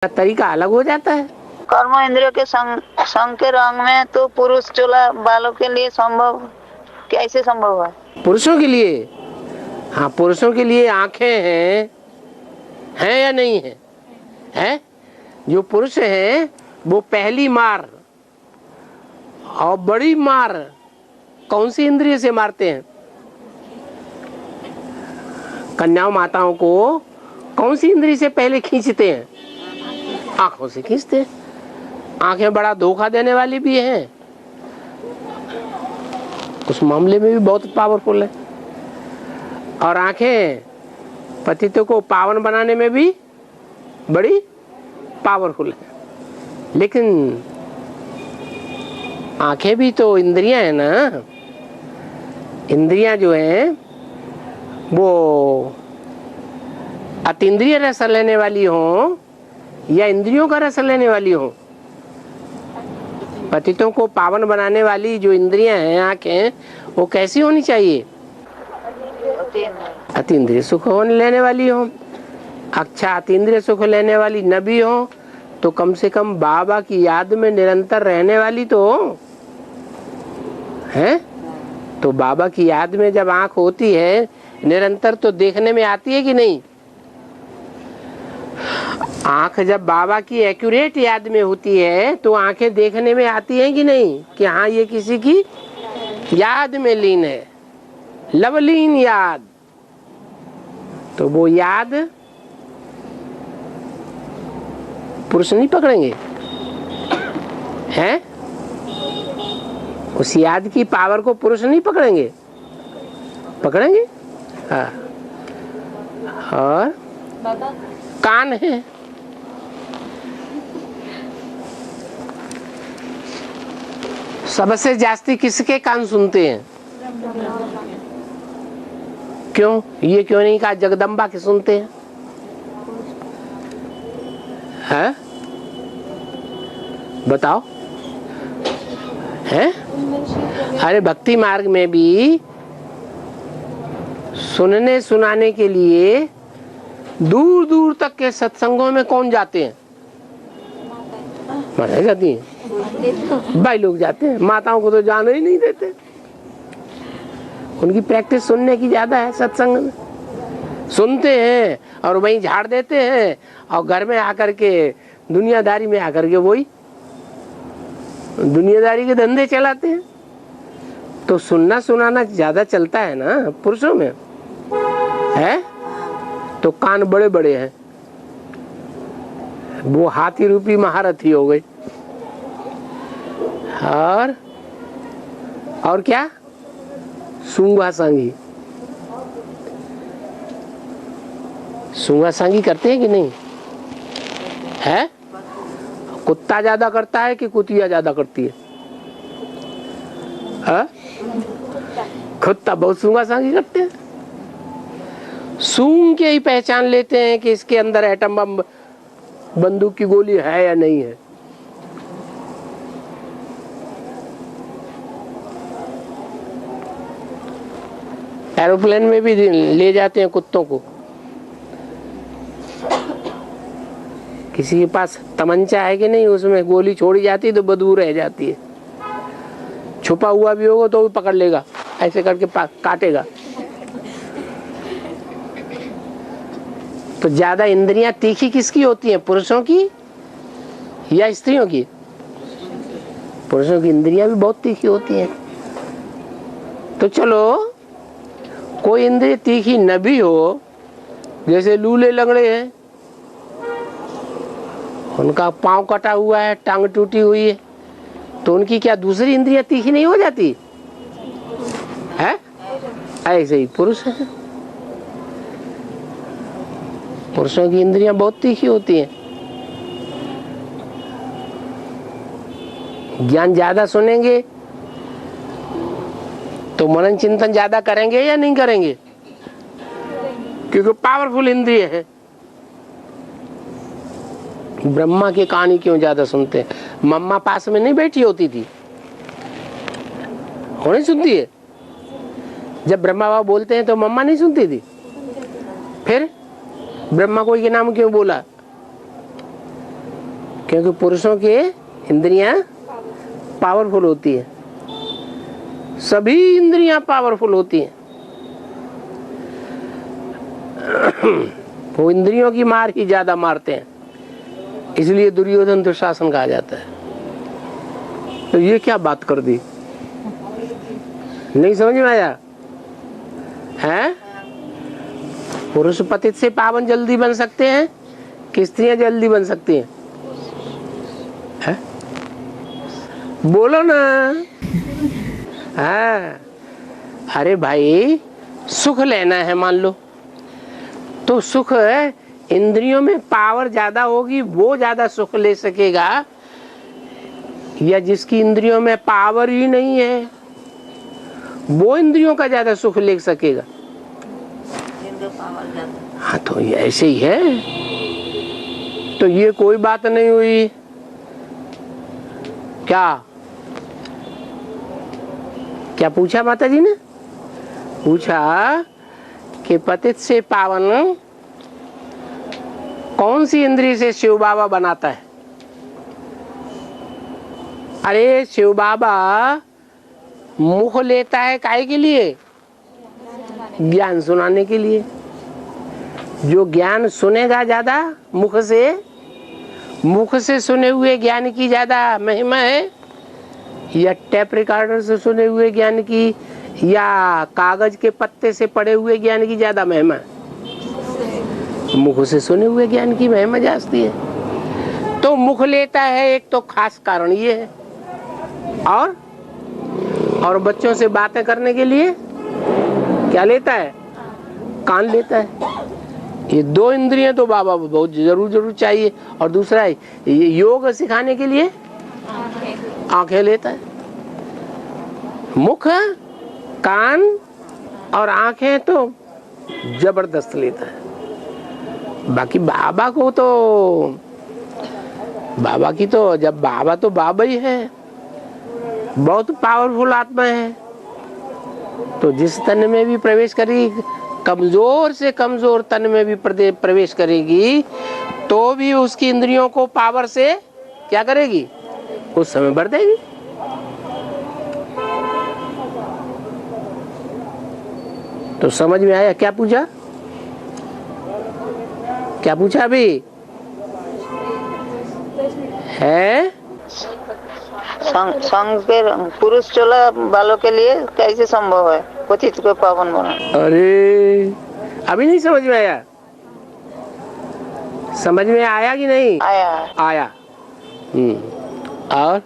तरीका अलग हो जाता है। कर्म इंद्रियों के संग के रंग में तो पुरुष चोला बालों के लिए संभव कैसे संभव है? पुरुषों के लिए, हाँ पुरुषों के लिए आंखें हैं या नहीं है? है। जो पुरुष हैं वो पहली मार और बड़ी मार कौन सी इंद्रिय से मारते हैं? कन्याओं माताओं को कौन सी इंद्रिय से पहले खींचते हैं? आंखों से खींचते हैं। आंखें बड़ा धोखा देने वाली भी हैं, उस मामले में भी बहुत पावरफुल है। और आंखें पतितों को पावन बनाने में भी बड़ी पावरफुल है। लेकिन आंखें भी तो इंद्रियां हैं ना। इंद्रियां जो हैं वो अतीन्द्रिय रस लेने वाली हो या इंद्रियों का रस लेने वाली हो। पतितों को पावन बनाने वाली जो इंद्रियां हैं आंखें, वो कैसी होनी चाहिए? अतीन्द्रिय सुख लेने वाली हो। अच्छा अतीन्द्रिय सुख लेने वाली न भी हो तो कम से कम बाबा की याद में निरंतर रहने वाली तो हो है। तो बाबा की याद में जब आंख होती है निरंतर तो देखने में आती है कि नहीं? आंख जब बाबा की एक्यूरेट याद में होती है तो आंखें देखने में आती हैं कि नहीं कि हाँ ये किसी की याद में लीन है, लवलीन याद। तो वो याद पुरुष नहीं पकड़ेंगे हैं? उस याद की पावर को पुरुष नहीं पकड़ेंगे? पकड़ेंगे। हाँ। और कान है, सबसे जास्ती किसके कान सुनते हैं? क्यों? ये क्यों नहीं कहा जगदम्बा के सुनते हैं? है? बताओ। है? अरे भक्ति मार्ग में भी सुनने सुनाने के लिए दूर दूर तक के सत्संगों में कौन जाते हैं? माताएं जाती हैं, भाई लोग जाते हैं। माताओं को तो जाने ही नहीं देते। उनकी प्रैक्टिस सुनने की ज्यादा है। सत्संग में सुनते हैं और वहीं झाड़ देते हैं और घर में आकर के दुनियादारी में आकर के वही दुनियादारी के धंधे चलाते हैं। तो सुनना सुनाना ज्यादा चलता है ना पुरुषों में है। तो कान बड़े बड़े हैं, वो हाथी रूपी महारथी हो गई। और क्या? सूंगा सांगी। सूंगा सांगी करते हैं कि नहीं? है? कुत्ता ज्यादा करता है कि कुतिया ज्यादा करती है? है? कुत्ता बहुत सूंगा सांगी करते हैं। सूंघ के ही पहचान लेते हैं कि इसके अंदर एटम बम बंदूक की गोली है या नहीं है। एरोप्लेन में भी ले जाते हैं कुत्तों को। किसी के पास तमंचा है कि नहीं, उसमें गोली छोड़ी जाती है तो बदबू रह जाती है। छुपा हुआ भी होगा तो भी पकड़ लेगा, ऐसे करके काटेगा। तो ज्यादा इंद्रियां तीखी किसकी होती हैं? पुरुषों की या स्त्रियों की? पुरुषों की इंद्रियां भी बहुत तीखी होती हैं। तो चलो कोई इंद्रिय तीखी न भी हो, जैसे लूले लंगड़े हैं, उनका पांव कटा हुआ है, टांग टूटी हुई है, तो उनकी क्या दूसरी इंद्रियां तीखी नहीं हो जाती है? ऐसे ही पुरुष है, पुरुषों की इंद्रियां बहुत तीखी होती हैं। ज्ञान ज्यादा सुनेंगे तो मनन चिंतन ज्यादा करेंगे या नहीं करेंगे? क्योंकि पावरफुल इंद्रिय है। ब्रह्मा की कहानी क्यों ज्यादा सुनते हैं? मम्मा पास में नहीं बैठी होती थी, वो नहीं सुनती है? जब ब्रह्मा बाबा बोलते हैं तो मम्मा नहीं सुनती थी? फिर ब्रह्मा कोई के नाम क्यों बोला? क्योंकि पुरुषों के इंद्रियां पावरफुल होती है, सभी इंद्रियां पावरफुल होती हैं। वो इंद्रियों की मार ही ज्यादा मारते हैं, इसलिए दुर्योधन दुशासन कहा जाता है। तो ये क्या बात कर दी, नहीं समझ में आया है? पुरुष पतित से पावन जल्दी बन सकते हैं कि स्त्रियां जल्दी बन सकती हैं? है? बोलो ना। हाँ, अरे भाई सुख लेना है मान लो, तो सुख इंद्रियों में पावर ज्यादा होगी वो ज्यादा सुख ले सकेगा, या जिसकी इंद्रियों में पावर ही नहीं है वो इंद्रियों का ज्यादा सुख ले सकेगा? हाँ, तो ये ऐसे ही है। तो ये कोई बात नहीं हुई क्या? क्या पूछा माता जी ने? पूछा कि पतित से पावन कौन सी इंद्रिय से शिव बाबा बनाता है? अरे शिव बाबा मुख लेता है काहे के लिए? ज्ञान सुनाने के लिए। जो ज्ञान सुनेगा ज्यादा मुख से सुने हुए ज्ञान की ज्यादा महिमा है, या टेप रिकॉर्डर से सुने हुए ज्ञान की, या कागज के पत्ते से पढ़े हुए ज्ञान की ज्यादा महिमा? मुख से सुने हुए ज्ञान की महिमा जास्ती है। तो मुख लेता है, एक तो खास कारण ये है। और बच्चों से बातें करने के लिए क्या लेता है? कान लेता है। ये दो इंद्रियां तो बाबा बहुत जरूर चाहिए। और दूसरा है योग सिखाने के लिए आंखें लेता है। मुख, कान और आंखें तो जबरदस्त लेता है। बाकी बाबा की तो जब बाबा तो बाबा ही है, बहुत पावरफुल आत्मा है। तो जिस तन में भी प्रवेश करेगी, कमजोर से कमजोर तन में भी प्रवेश करेगी, तो भी उसकी इंद्रियों को पावर से क्या करेगी? उस समय भर देगी। तो समझ में आया क्या पूछा? क्या पूछा अभी है? संकर पुरुष चोला बालों के लिए कैसे संभव है पतित को पावन बनाना? अरे अभी नहीं समझ में आया? समझ में आया कि नहीं आया। और